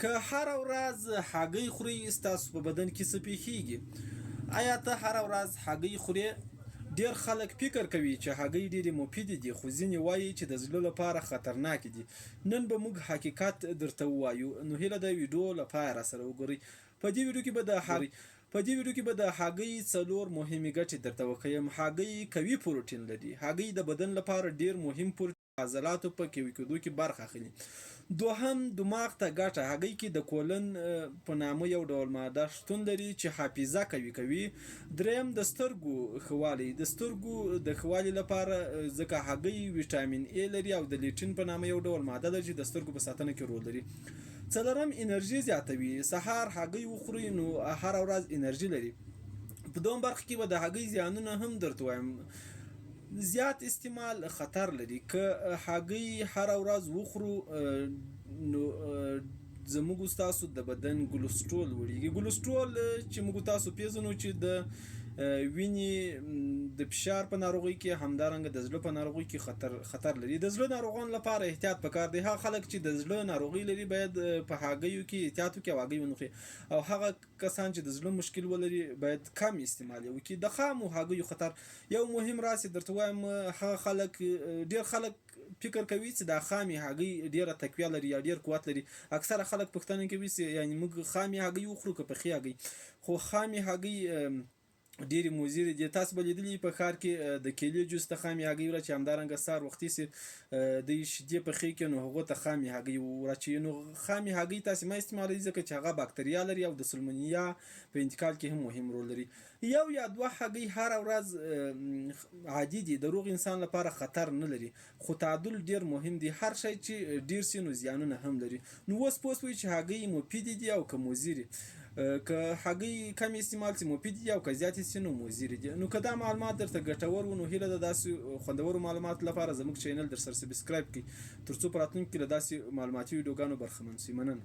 که هره ورځ هګۍ خورئ ستاسو په بدن کې څه پېښیږي؟ آیا ته هره ورځ هګۍ خورې؟ ډېر خلک فکر کوي چې هګۍ ډېرې مفیدې دي، خو ځینې وایي چې د زړه لپاره خطرناکې دي. نن به موږ حقیقت درته ووایو، نو هیله ده ویډیو له پایه راسره وګورئ. په دې ویډیو کې به د هګۍ څلور مهمې ګټې درته وښیم. هګۍ قوي پروټین لري. هګۍ د بدن لپاره ډېر مهم پروټین عضلاتو په قوي کېدو کې برخه اخلي. دوهم، دماغ ته ګټه. هګۍ کې د کولن په نامه یو ډول ماده شتون لري چې حافظه قوي کوي. دریم، د سترګو ښه والی. د سترګو د ښه والي لپاره ځکه هګۍ ویټامین ای لري او د لیټین په نامه یو ډول ماده ده چې د سترګو په ساتنه کې رول لري. څلورم، انرژي زیاتوي. سهار هګۍ وخورئ نو هره ورځ انرژي لري. په دوم برخه کې به د هګۍ زیانونه هم درته وایم. زیات استعمال خطر لري. که هګۍ هره ورځ وخورو نو زموږ ستاسو د بدن ګلوسترول لوړیږي. ګلوسترول چې موږ تاسو پیژنو چې د وینې د فشار په ناروغۍ کې، همدارنګه د زړه په ناروغۍ کې خطر لري. د زړه ناروغانو لپاره احتیاط پکار دی. هغه خلک چې د زړه ناروغي لري باید په هګیو کې احتیاط وکړي او هګۍ ونه خوري، او هغه کسان چې د زړه مشکل ولري باید کم استعمال یې وکړي. د خامو هګیو خطر یو مهم راز درته وایم. هغه خلک، ډېر خلک فکر کوي چې دا خامې هګۍ ډېره تقویه لري یا ډېر قوت لري. اکثره خلک پوښتنه کوي چې یعنې موږ خامې هګۍ وخورو که پخې هګۍ؟ خو خامې هګۍ ډېرې مضرې دي. تاسو به لیدلي په ښار کې د کیلې جوس ته خامې هګۍ ورچوي، همدارنګه سهار وختي چې دوی شیدې پخې کړي نو هغو ته خامې هګۍ ورچوي. نو خامې هګۍ تاسې مه استعمالوئ ځکه چې هغه باکتریا لري او د سلمونیا په انتقال کې هم مهم رول لري. یو یا دوه هګۍ هره ورځ عادي دي، د روغ انسان لپاره خطر نه لري، خو تعادل ډېر مهم دی. هر شی چې ډېر سي نو زیانونه هم لري. نو اوس پوه شوئ چې هګۍ مفیدې دي او که مضرې. که هګۍ کم استعمال سي مفید دي او که زیاتې سي نو مضرې دي. نو که دا معلومات درته ګټور و نو هیله ده داسې خوندورو معلوماتو لپاره زموږ چینل درسره سبسکرایب کړئ تر څو په راتلونکي کې له داسې معلوماتي ویډیوګانو برخمن شئ. مننه.